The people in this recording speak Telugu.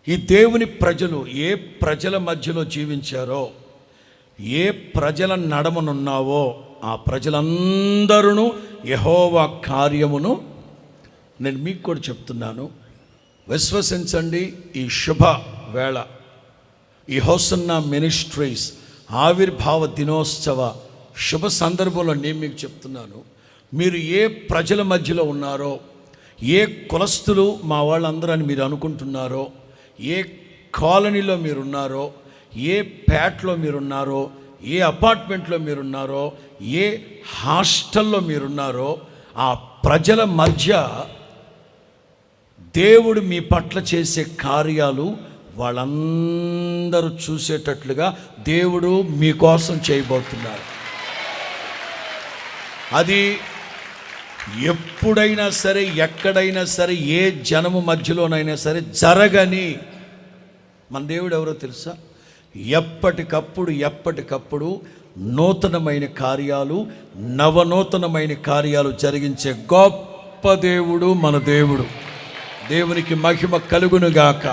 ఈ దేవుని ప్రజలు ఏ ప్రజల మధ్యలో జీవించారో, ఏ ప్రజల నడమనున్నావో ఆ ప్రజలందరూ యెహోవా కార్యమును, నేను మీకు కూడా చెప్తున్నాను, విశ్వసించండి. ఈ శుభ వేళ, ఈ హోసన్నా మినిస్ట్రీస్ ఆవిర్భావ దినోత్సవ శుభ సందర్భంలో నేను మీకు చెప్తున్నాను, మీరు ఏ ప్రజల మధ్యలో ఉన్నారో, ఏ కులస్తులు మా వాళ్ళందరూ అని మీరు అనుకుంటున్నారో, ఏ కాలనీలో మీరున్నారో, ఏ పేటలో మీరున్నారో, ఏ అపార్ట్మెంట్లో మీరున్నారో, ఏ హాస్టల్లో మీరున్నారో, ఆ ప్రజల మధ్య దేవుడు మీ పట్ల చేసే కార్యాలు వాళ్ళందరూ చూసేటట్లుగా దేవుడు మీకోసం చేయబోతున్నారు. అది ఎప్పుడైనా సరే, ఎక్కడైనా సరే, ఏ జనము మధ్యలోనైనా సరే జరగని మన దేవుడు ఎవరో తెలుసా? ఎప్పటికప్పుడు నూతనమైన కార్యాలు, నవనూతనమైన కార్యాలు జరిగించే గొప్ప దేవుడు మన దేవుడు. దేవునికి మహిమ కలుగునుగాక.